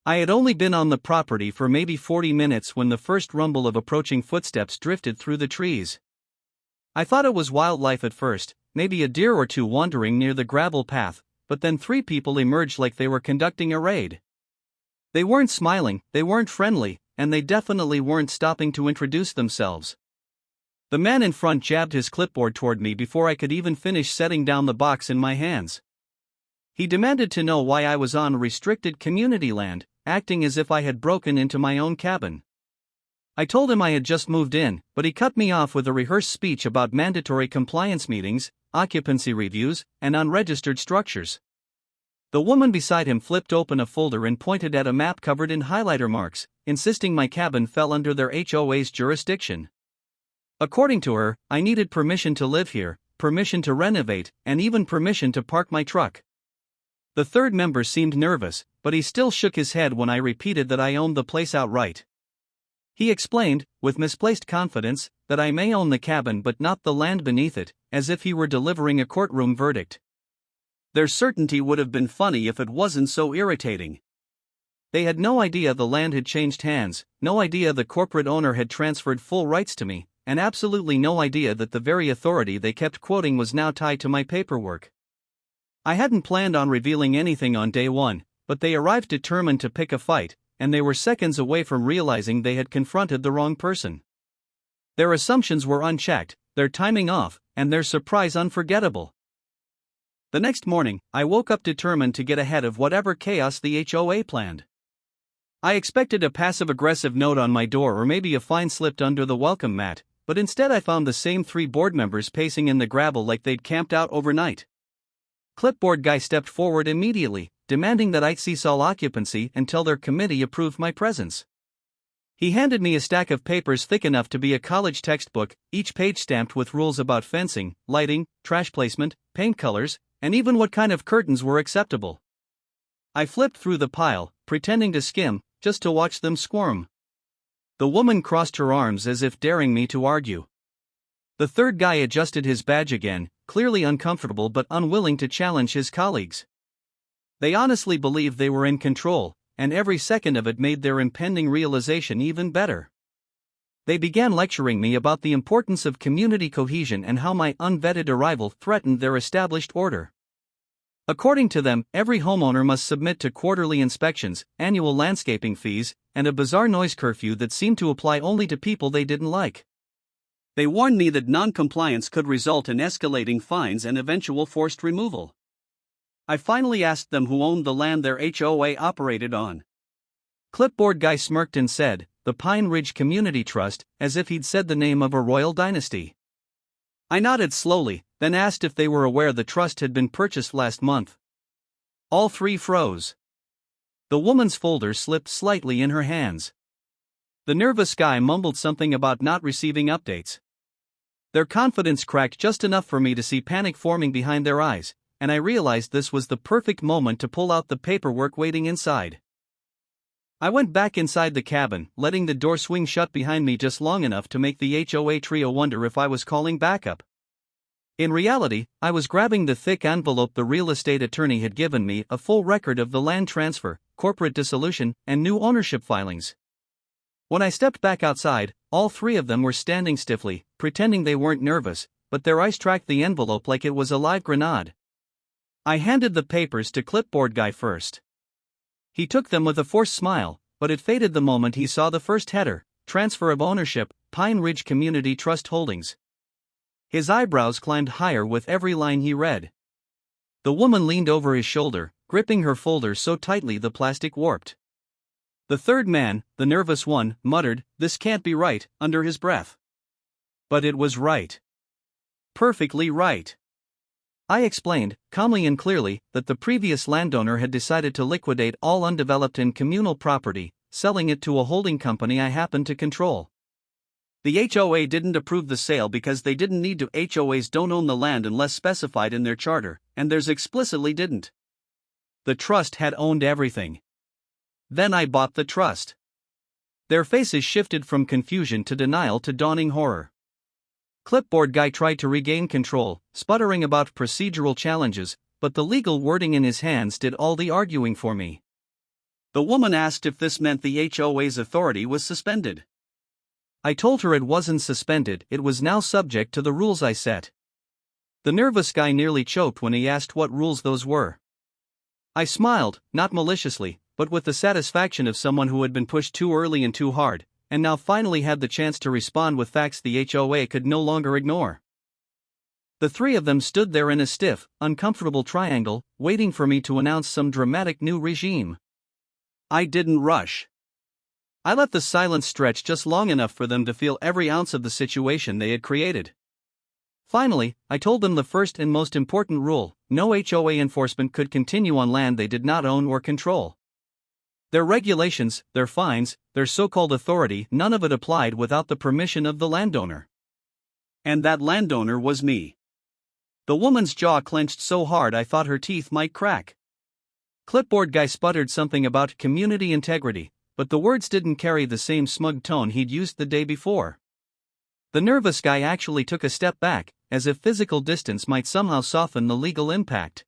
I had only been on the property for maybe 40 minutes when the first rumble of approaching footsteps drifted through the trees. I thought it was wildlife at first, maybe a deer or two wandering near the gravel path, but then 3 people emerged like they were conducting a raid. They weren't smiling, they weren't friendly, and they definitely weren't stopping to introduce themselves. The man in front jabbed his clipboard toward me before I could even finish setting down the box in my hands. He demanded to know why I was on restricted community land, acting as if I had broken into my own cabin. I told him I had just moved in, but he cut me off with a rehearsed speech about mandatory compliance meetings, occupancy reviews, and unregistered structures. The woman beside him flipped open a folder and pointed at a map covered in highlighter marks, insisting my cabin fell under their HOA's jurisdiction. According to her, I needed permission to live here, permission to renovate, and even permission to park my truck. The third member seemed nervous, but he still shook his head when I repeated that I owned the place outright. He explained, with misplaced confidence, that I may own the cabin but not the land beneath it, as if he were delivering a courtroom verdict. Their certainty would have been funny if it wasn't so irritating. They had no idea the land had changed hands, no idea the corporate owner had transferred full rights to me, and absolutely no idea that the very authority they kept quoting was now tied to my paperwork. I hadn't planned on revealing anything on day one, but they arrived determined to pick a fight, and they were seconds away from realizing they had confronted the wrong person. Their assumptions were unchecked, their timing off, and their surprise unforgettable. The next morning, I woke up determined to get ahead of whatever chaos the HOA planned. I expected a passive-aggressive note on my door or maybe a fine slipped under the welcome mat, but instead I found the same 3 board members pacing in the gravel like they'd camped out overnight. Clipboard guy stepped forward immediately, demanding that I cease all occupancy until their committee approved my presence. He handed me a stack of papers thick enough to be a college textbook, each page stamped with rules about fencing, lighting, trash placement, paint colors, and even what kind of curtains were acceptable. I flipped through the pile, pretending to skim, just to watch them squirm. The woman crossed her arms as if daring me to argue. The third guy adjusted his badge again, clearly uncomfortable but unwilling to challenge his colleagues. They honestly believed they were in control, and every second of it made their impending realization even better. They began lecturing me about the importance of community cohesion and how my unvetted arrival threatened their established order. According to them, every homeowner must submit to quarterly inspections, annual landscaping fees, and a bizarre noise curfew that seemed to apply only to people they didn't like. They warned me that non-compliance could result in escalating fines and eventual forced removal. I finally asked them who owned the land their HOA operated on. Clipboard guy smirked and said, "The Pine Ridge Community Trust," as if he'd said the name of a royal dynasty. I nodded slowly, then asked if they were aware the trust had been purchased last month. All 3 froze. The woman's folder slipped slightly in her hands. The nervous guy mumbled something about not receiving updates. Their confidence cracked just enough for me to see panic forming behind their eyes, and I realized this was the perfect moment to pull out the paperwork waiting inside. I went back inside the cabin, letting the door swing shut behind me just long enough to make the HOA trio wonder if I was calling backup. In reality, I was grabbing the thick envelope the real estate attorney had given me, a full record of the land transfer, corporate dissolution, and new ownership filings. When I stepped back outside, all 3 of them were standing stiffly, pretending they weren't nervous, but their eyes tracked the envelope like it was a live grenade. I handed the papers to Clipboard guy first. He took them with a forced smile, but it faded the moment he saw the first header, Transfer of Ownership, Pine Ridge Community Trust Holdings. His eyebrows climbed higher with every line he read. The woman leaned over his shoulder, gripping her folder so tightly the plastic warped. The third man, the nervous one, muttered, "This can't be right," under his breath. But it was right. Perfectly right. I explained, calmly and clearly, that the previous landowner had decided to liquidate all undeveloped and communal property, selling it to a holding company I happened to control. The HOA didn't approve the sale because they didn't need to. HOAs don't own the land unless specified in their charter, and theirs explicitly didn't. The trust had owned everything. Then I bought the trust. Their faces shifted from confusion to denial to dawning horror. Clipboard guy tried to regain control, sputtering about procedural challenges, but the legal wording in his hands did all the arguing for me. The woman asked if this meant the HOA's authority was suspended. I told her it wasn't suspended, it was now subject to the rules I set. The nervous guy nearly choked when he asked what rules those were. I smiled, not maliciously, but with the satisfaction of someone who had been pushed too early and too hard, and now finally had the chance to respond with facts the HOA could no longer ignore. The three of them stood there in a stiff, uncomfortable triangle, waiting for me to announce some dramatic new regime. I didn't rush. I let the silence stretch just long enough for them to feel every ounce of the situation they had created. Finally, I told them the first and most important rule: no HOA enforcement could continue on land they did not own or control. Their regulations, their fines, their so-called authority, none of it applied without the permission of the landowner. And that landowner was me. The woman's jaw clenched so hard I thought her teeth might crack. Clipboard guy sputtered something about community integrity, but the words didn't carry the same smug tone he'd used the day before. The nervous guy actually took a step back, as if physical distance might somehow soften the legal impact.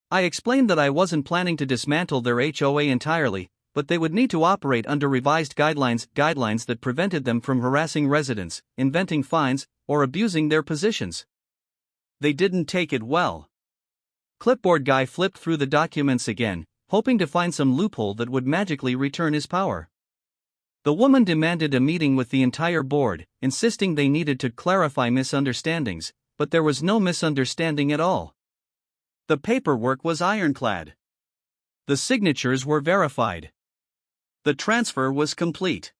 I explained that I wasn't planning to dismantle their HOA entirely, but they would need to operate under revised guidelines that prevented them from harassing residents, inventing fines, or abusing their positions. They didn't take it well. Clipboard guy flipped through the documents again, hoping to find some loophole that would magically return his power. The woman demanded a meeting with the entire board, insisting they needed to clarify misunderstandings, but there was no misunderstanding at all. The paperwork was ironclad. The signatures were verified. The transfer was complete.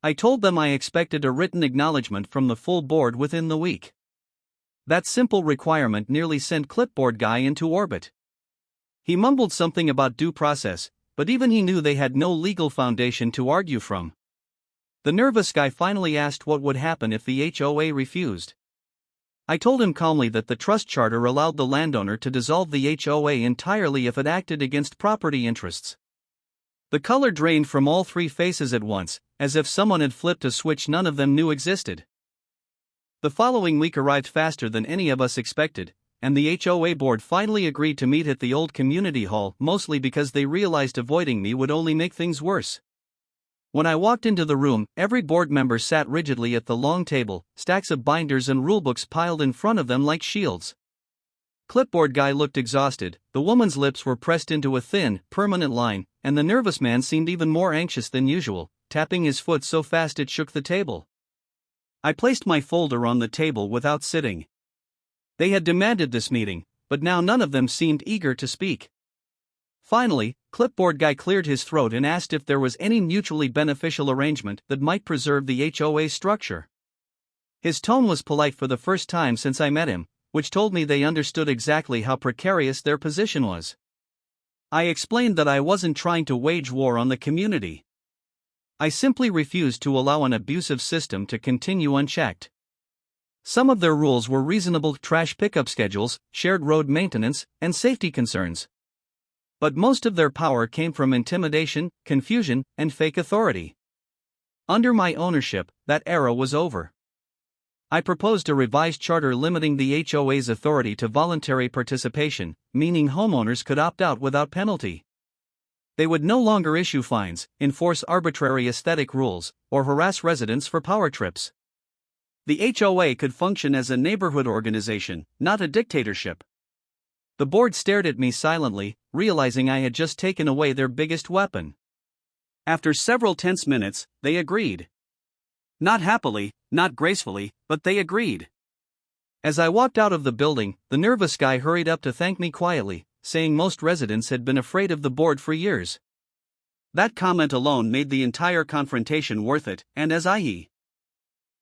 I told them I expected a written acknowledgement from the full board within the week. That simple requirement nearly sent Clipboard guy into orbit. He mumbled something about due process, but even he knew they had no legal foundation to argue from. The nervous guy finally asked what would happen if the HOA refused. I told him calmly that the trust charter allowed the landowner to dissolve the HOA entirely if it acted against property interests. The color drained from all three faces at once, as if someone had flipped a switch none of them knew existed. The following week arrived faster than any of us expected, and the HOA board finally agreed to meet at the old community hall, mostly because they realized avoiding me would only make things worse. When I walked into the room, every board member sat rigidly at the long table, stacks of binders and rulebooks piled in front of them like shields. Clipboard guy looked exhausted, the woman's lips were pressed into a thin, permanent line, and the nervous man seemed even more anxious than usual, tapping his foot so fast it shook the table. I placed my folder on the table without sitting. They had demanded this meeting, but now none of them seemed eager to speak. Finally, Clipboard guy cleared his throat and asked if there was any mutually beneficial arrangement that might preserve the HOA structure. His tone was polite for the first time since I met him, which told me they understood exactly how precarious their position was. I explained that I wasn't trying to wage war on the community. I simply refused to allow an abusive system to continue unchecked. Some of their rules were reasonable: trash pickup schedules, shared road maintenance, and safety concerns. But most of their power came from intimidation, confusion, and fake authority. Under my ownership, that era was over. I proposed a revised charter limiting the HOA's authority to voluntary participation, meaning homeowners could opt out without penalty. They would no longer issue fines, enforce arbitrary aesthetic rules, or harass residents for power trips. The HOA could function as a neighborhood organization, not a dictatorship. The board stared at me silently, realizing I had just taken away their biggest weapon. After several tense minutes, they agreed. Not happily, not gracefully, but they agreed. As I walked out of the building, the nervous guy hurried up to thank me quietly, saying most residents had been afraid of the board for years. That comment alone made the entire confrontation worth it, and as I